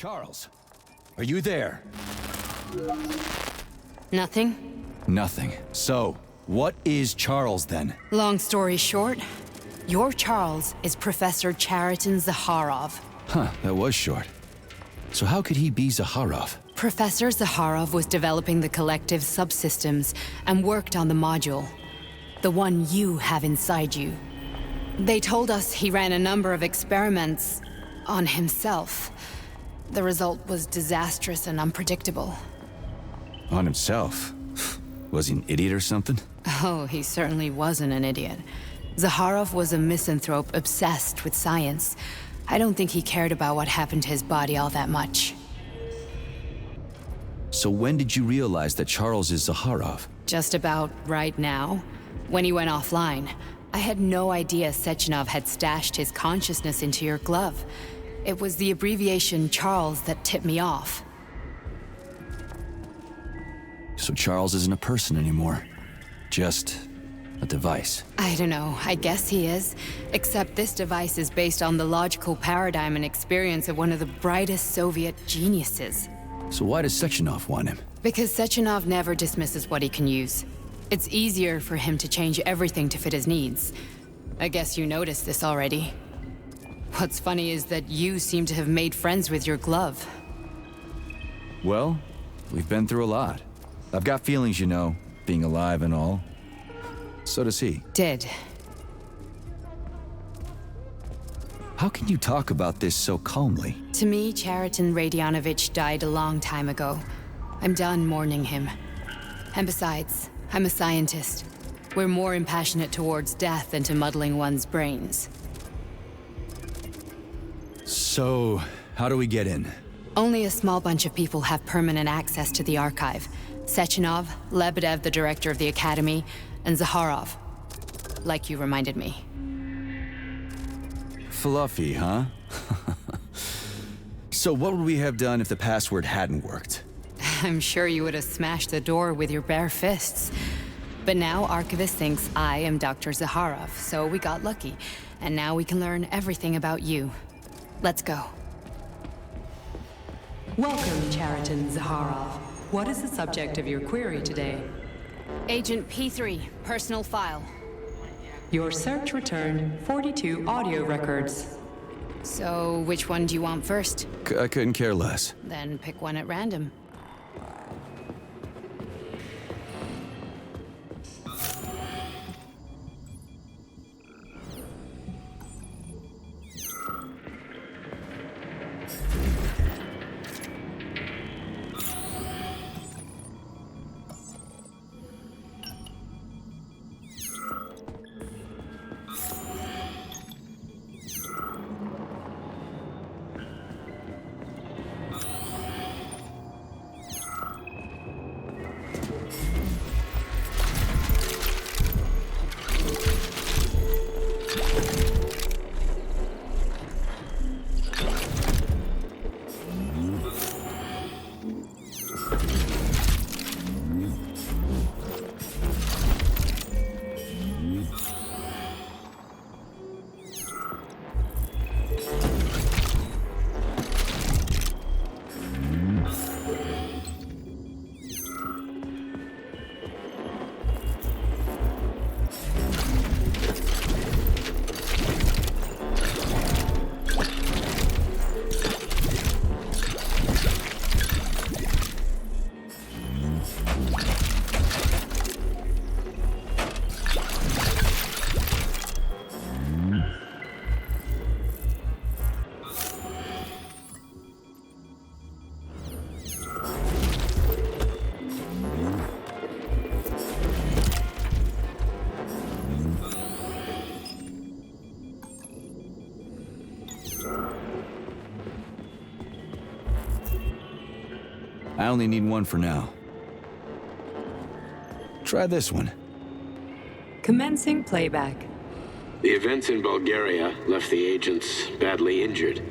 Charles, are you there? Nothing? Nothing. So, what is Charles then? Long story short, your Charles is Professor Chariton Zakharov. Huh, that was short. So how could he be Zakharov? Professor Zakharov was developing the collective subsystems and worked on the module. The one you have inside you. They told us he ran a number of experiments on himself. The result was disastrous and unpredictable. On himself? Was he an idiot or something? Oh, he certainly wasn't an idiot. Zakharov was a misanthrope obsessed with science. I don't think he cared about what happened to his body all that much. So when did you realize that Charles is Zakharov? Just about right now, when he went offline. I had no idea Sechenov had stashed his consciousness into your glove. It was the abbreviation Charles that tipped me off. So Charles isn't a person anymore. Just a device. I don't know, I guess he is. Except this device is based on the logical paradigm and experience of one of the brightest Soviet geniuses. So why does Sechenov want him? Because Sechenov never dismisses what he can use. It's easier for him to change everything to fit his needs. I guess you noticed this already. What's funny is that you seem to have made friends with your glove. Well, we've been through a lot. I've got feelings, you know, being alive and all. So does he. Did. How can you talk about this so calmly? To me, Chariton Radionovich died a long time ago. I'm done mourning him. And besides, I'm a scientist. We're more impassionate towards death than to muddling one's brains. So, how do we get in? Only a small bunch of people have permanent access to the archive. Sechenov, Lebedev, the director of the Academy, and Zakharov. Like you reminded me. Fluffy, huh? So what would we have done if the password hadn't worked? I'm sure you would have smashed the door with your bare fists. But now Archivist thinks I am Dr. Zakharov, so we got lucky. And now we can learn everything about you. Let's go. Welcome, Chariton Zakharov. What is the subject of your query today? Agent P3, personal file. Your search returned 42 audio records. So, which one do you want first? I couldn't care less. Then pick one at random. I only need one for now. Try this one. Commencing playback. The events in Bulgaria left the agents badly injured.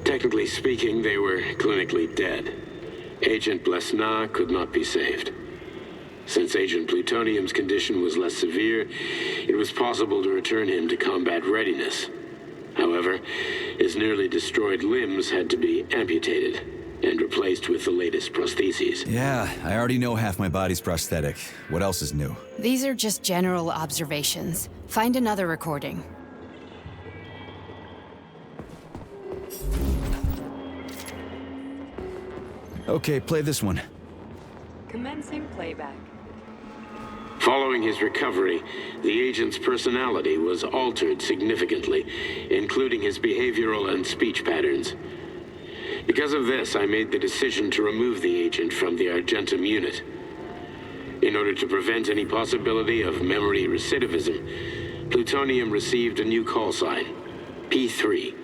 Technically speaking, they were clinically dead. Agent Blesna could not be saved. Since Agent Plutonium's condition was less severe, it was possible to return him to combat readiness. However, his nearly destroyed limbs had to be amputated and replaced with the latest prostheses. Yeah, I already know half my body's prosthetic. What else is new? These are just general observations. Find another recording. Okay, play this one. Commencing playback. Following his recovery, the agent's personality was altered significantly, including his behavioral and speech patterns. Because of this, I made the decision to remove the agent from the Argentum unit. In order to prevent any possibility of memory recidivism, Plutonium received a new call sign, P3,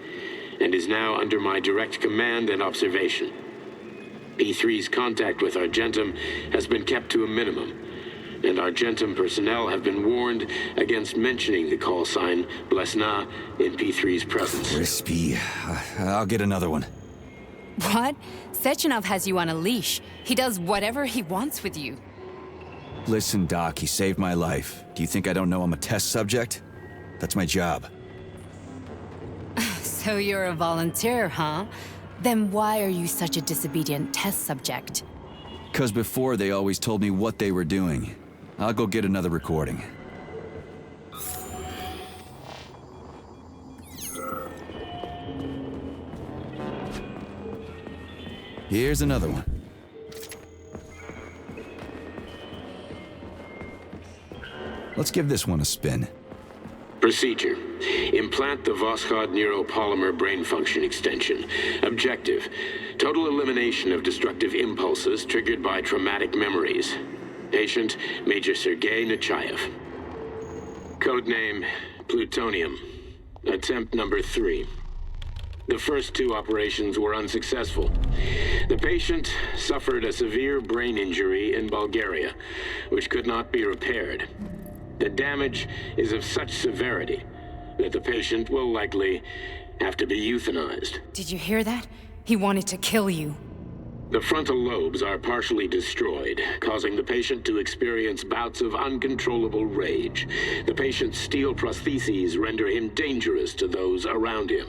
and is now under my direct command and observation. P3's contact with Argentum has been kept to a minimum, and Argentum personnel have been warned against mentioning the call sign Blesna in P3's presence. Crispy. I'll get another one. What? Sechenov has you on a leash. He does whatever he wants with you. Listen, Doc, he saved my life. Do you think I don't know I'm a test subject? That's my job. So you're a volunteer, huh? Then why are you such a disobedient test subject? 'Cause before they always told me what they were doing. I'll go get another recording. Here's another one. Let's give this one a spin. Procedure. Implant the Voskhod neuropolymer brain function extension. Objective. Total elimination of destructive impulses triggered by traumatic memories. Patient, Major Sergei Nechayev. Codename, Plutonium. Attempt number 3. The first 2 operations were unsuccessful. The patient suffered a severe brain injury in Bulgaria, which could not be repaired. The damage is of such severity that the patient will likely have to be euthanized. Did you hear that? He wanted to kill you. The frontal lobes are partially destroyed, causing the patient to experience bouts of uncontrollable rage. The patient's steel prostheses render him dangerous to those around him.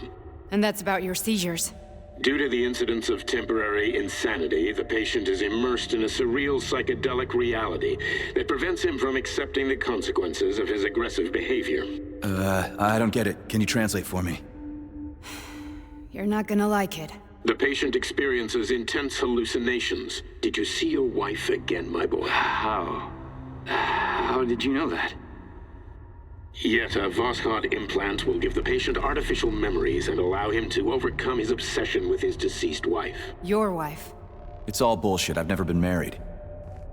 And that's about your seizures. Due to the incidence of temporary insanity, the patient is immersed in a surreal psychedelic reality that prevents him from accepting the consequences of his aggressive behavior. I don't get it. Can you translate for me? You're not gonna like it. The patient experiences intense hallucinations. Did you see your wife again, my boy? How did you know that? Yet a Voskhod implant will give the patient artificial memories and allow him to overcome his obsession with his deceased wife. Your wife. It's all bullshit. I've never been married.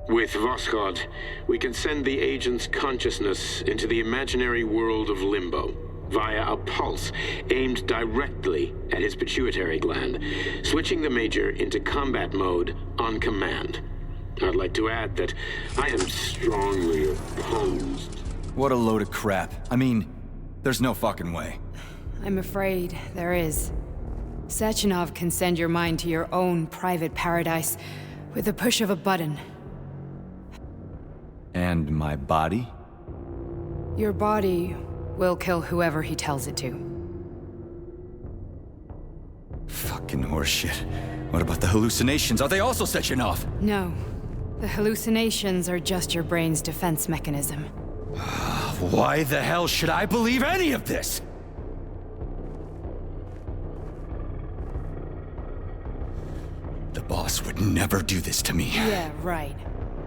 With Voskhod, we can send the agent's consciousness into the imaginary world of limbo via a pulse aimed directly at his pituitary gland, switching the Major into combat mode on command. I'd like to add that I am strongly opposed. What a load of crap. I mean, there's no fucking way. I'm afraid there is. Sechenov can send your mind to your own private paradise with the push of a button. And my body? Your body will kill whoever he tells it to. Fucking horseshit. What about the hallucinations? Are they also Sechenov? No. The hallucinations are just your brain's defense mechanism. Why the hell should I believe any of this? The boss would never do this to me. Yeah, right.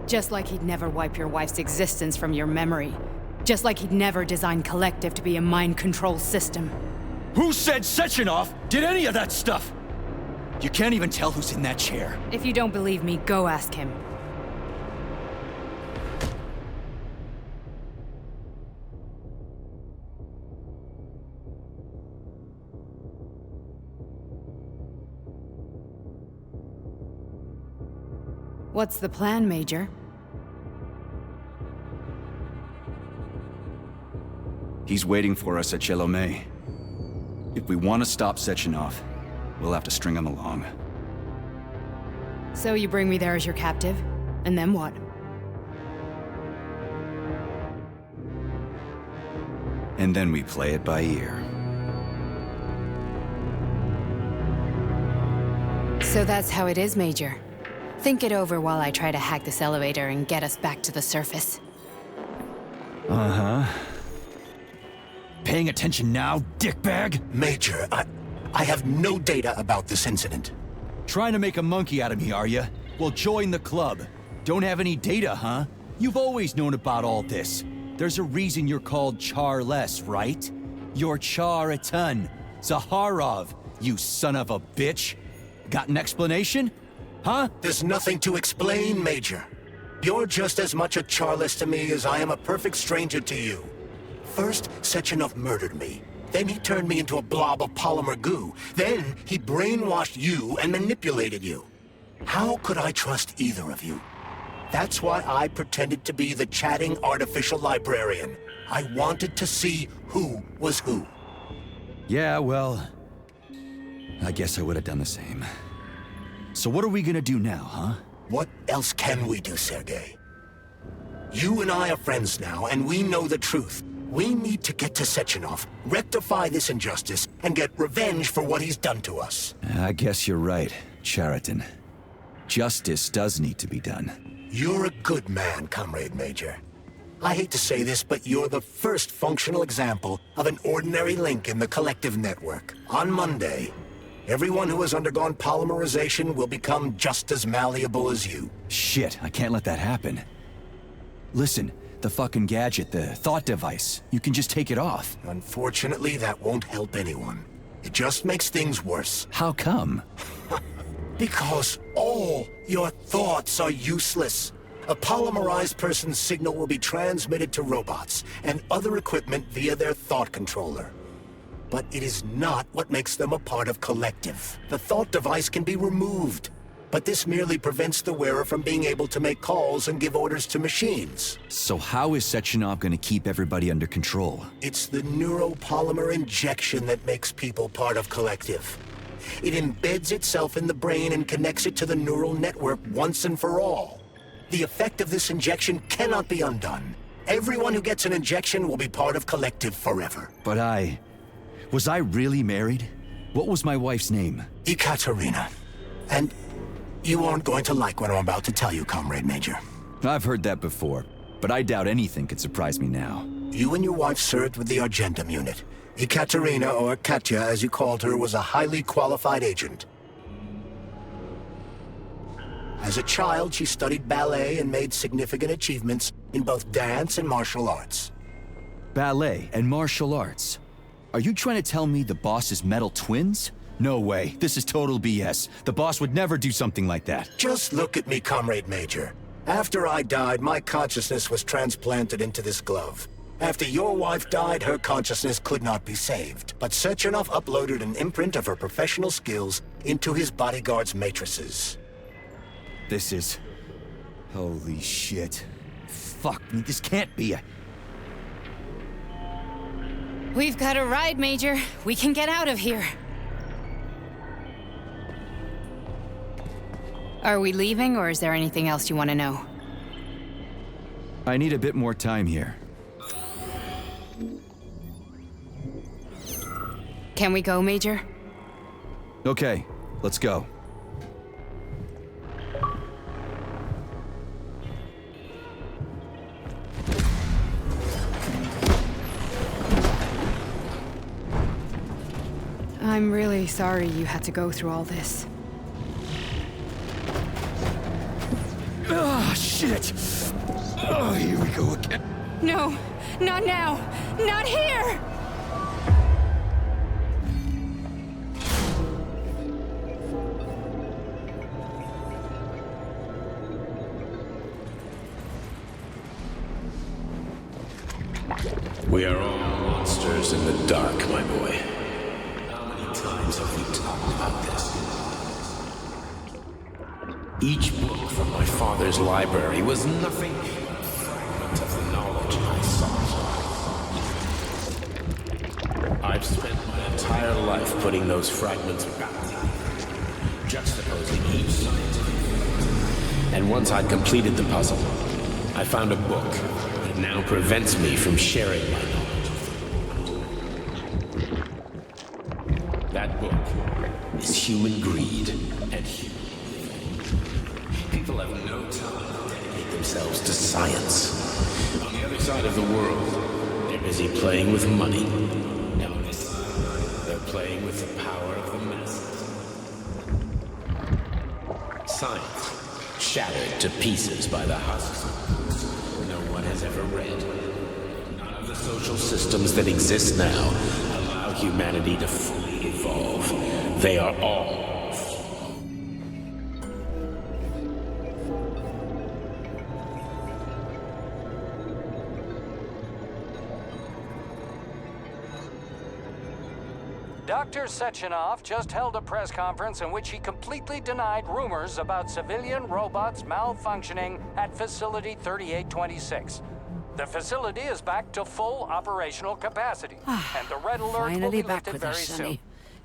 Just like he'd never wipe your wife's existence from your memory. Just like he'd never design Collective to be a mind control system. Who said Sechenov did any of that stuff? You can't even tell who's in that chair. If you don't believe me, go ask him. What's the plan, Major? He's waiting for us at Chelomey. If we want to stop Sechenov, we'll have to string him along. So you bring me there as your captive? And then what? And then we play it by ear. So that's how it is, Major. Think it over while I try to hack this elevator and get us back to the surface. Uh-huh. Paying attention now, dickbag? Major, I have no data about this incident. Trying to make a monkey out of me, are you? Well, join the club. Don't have any data, huh? You've always known about all this. There's a reason you're called Charless, right? You're Char-a-ton. Zaharov, you son of a bitch. Got an explanation? Huh? There's nothing to explain, Major. You're just as much a Charless to me as I am a perfect stranger to you. First, Sechenov murdered me. Then he turned me into a blob of polymer goo. Then he brainwashed you and manipulated you. How could I trust either of you? That's why I pretended to be the chatting artificial librarian. I wanted to see who was who. Yeah, well, I guess I would have done the same. So what are we gonna do now, huh? What else can we do, Sergei? You and I are friends now, and we know the truth. We need to get to Sechenov, rectify this injustice, and get revenge for what he's done to us. I guess you're right, Chariton. Justice does need to be done. You're a good man, Comrade Major. I hate to say this, but you're the first functional example of an ordinary link in the collective network. On Monday, everyone who has undergone polymerization will become just as malleable as you. Shit, I can't let that happen. Listen, the fucking gadget, the thought device, you can just take it off. Unfortunately, that won't help anyone. It just makes things worse. How come? Because all your thoughts are useless. A polymerized person's signal will be transmitted to robots and other equipment via their thought controller. But it is not what makes them a part of collective. The thought device can be removed, but this merely prevents the wearer from being able to make calls and give orders to machines. So how is Sechenov gonna keep everybody under control? It's the neuropolymer injection that makes people part of collective. It embeds itself in the brain and connects it to the neural network once and for all. The effect of this injection cannot be undone. Everyone who gets an injection will be part of collective forever. But was I really married? What was my wife's name? Ekaterina. And you aren't going to like what I'm about to tell you, Comrade Major. I've heard that before, but I doubt anything could surprise me now. You and your wife served with the Argentum unit. Ekaterina, or Katya as you called her, was a highly qualified agent. As a child, she studied ballet and made significant achievements in both dance and martial arts. Ballet and martial arts? Are you trying to tell me the boss is metal twins? No way, this is total BS. The boss would never do something like that. Just look at me, Comrade Major. After I died, my consciousness was transplanted into this glove. After your wife died, her consciousness could not be saved. But Sechenov uploaded an imprint of her professional skills into his bodyguard's matrices. This is... holy shit. Fuck me, this can't be a... We've got a ride, Major. We can get out of here. Are we leaving, or is there anything else you want to know? I need a bit more time here. Can we go, Major? Okay, let's go. I'm really sorry you had to go through all this. Ah, shit! Oh, here we go again. No, not now! Not here! We are all monsters in the dark, my boy. How many times have we talked about this? Each book from my father's library was nothing but a fragment of the knowledge I sought. I've spent my entire life putting those fragments back together, juxtaposing each scientific theory. And once I'd completed the puzzle, I found a book that now prevents me from sharing my knowledge with the world. That book is Human Greed and get human. People have no time to dedicate themselves to science. On the other side of the world, they're busy playing with money. Now on this side, they're playing with the power of the masses. Science, shattered to pieces by the husks no one has ever read. None of the social systems that exist now allow humanity to fully evolve. They are all Dr. Sechenov just held a press conference in which he completely denied rumors about civilian robots malfunctioning at Facility 3826. The facility is back to full operational capacity, and the red alert will Finally be back lifted with very us, Sonny. soon.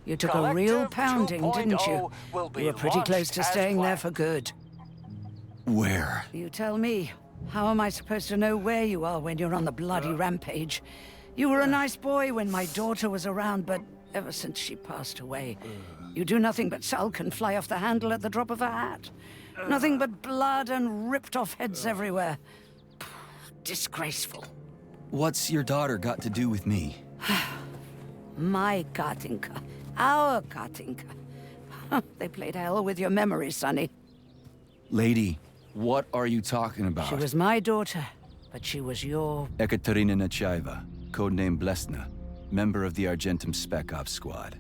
You took a real Collective pounding, didn't you? 2.0 will be You were pretty close launched to as staying there planned. for good. Where? You tell me. How am I supposed to know where you are when you're on the bloody rampage? You were a nice boy when my daughter was around, but ever since she passed away, you do nothing but sulk and fly off the handle at the drop of a hat. Nothing but blood and ripped off heads everywhere. Disgraceful. What's your daughter got to do with me? My Katinka. Our Katinka. They played hell with your memory, Sonny. Lady, what are you talking about? She was my daughter, but she was your... Ekaterina Nechaeva, codename Blesna, member of the Argentum Spec Ops squad.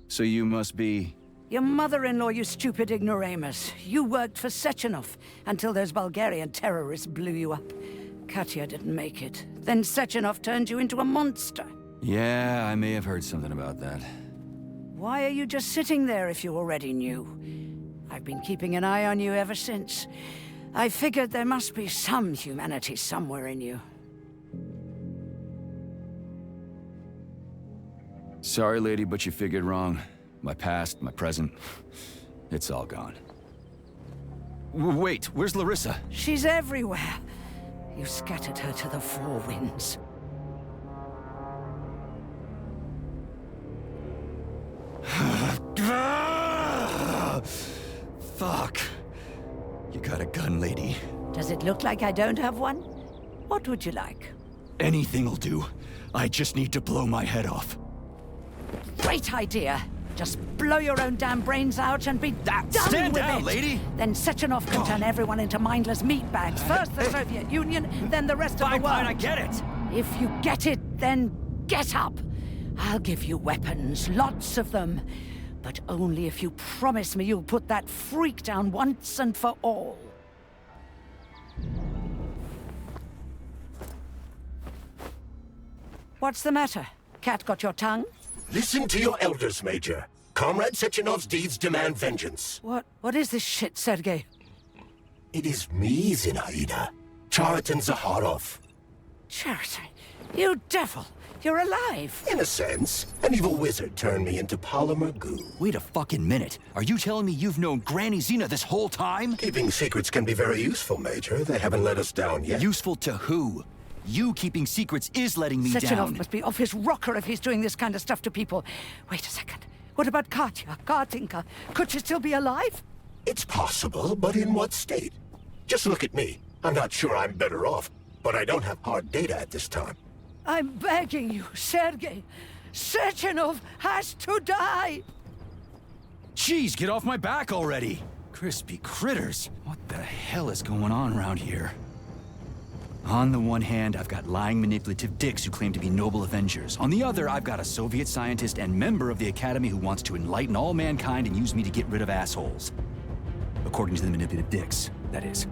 So you must be... Your mother-in-law, you stupid ignoramus. You worked for Sechenov until those Bulgarian terrorists blew you up. Katya didn't make it. Then Sechenov turned you into a monster. Yeah, I may have heard something about that. Why are you just sitting there if you already knew? I've been keeping an eye on you ever since. I figured there must be some humanity somewhere in you. Sorry, lady, but you figured wrong. My past, my present, it's all gone. Wait, where's Larissa? She's everywhere. You scattered her to the four winds. Fuck. You got a gun, lady. Does it look like I don't have one? What would you like? Anything'll do. I just need to blow my head off. Great idea. Just blow your own damn brains out and be done Stand with down, it. lady! Then Sechenov can turn everyone into mindless meatbags. First the Soviet Union, then the rest of the world. Fine, I get it. If you get it, then get up. I'll give you weapons, lots of them. But only if you promise me you'll put that freak down once and for all. What's the matter? Cat got your tongue? Listen to your elders, Major. Comrade Sechenov's deeds demand vengeance. What is this shit, Sergei? It is me, Zinaida. Chariton Zaharov. Chariton, you devil! You're alive! In a sense, an evil wizard turned me into polymer goo. Wait a fucking minute. Are you telling me you've known Granny Xena this whole time? Keeping secrets can be very useful, Major. They haven't let us down yet. Useful to who? You keeping secrets is letting me Sechenov down. must be off his rocker if he's doing this kind of stuff to people. Wait a second. What about Katya, Katinka? Could she still be alive? It's possible, but in what state? Just look at me. I'm not sure I'm better off, but I don't have hard data at this time. I'm begging you, Sergei. Sechenov has to die! Jeez, get off my back already! Crispy critters. What the hell is going on around here? On the one hand, I've got lying, manipulative dicks who claim to be noble avengers. On the other, I've got a Soviet scientist and member of the Academy who wants to enlighten all mankind and use me to get rid of assholes. According to the manipulative dicks, that is.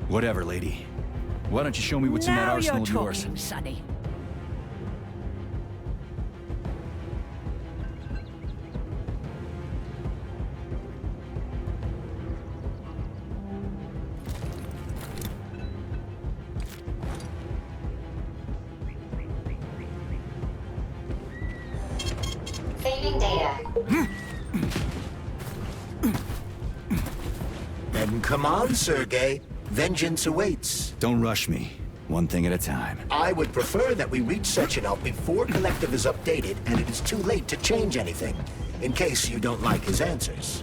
Whatever, lady. Why don't you show me what's in that arsenal of Now you're yours? talking, Sonny. Saving data. Come on, Sergei. Vengeance awaits. Don't rush me. One thing at a time. I would prefer that we reach Sechenov before Collective is updated and it is too late to change anything, in case you don't like his answers.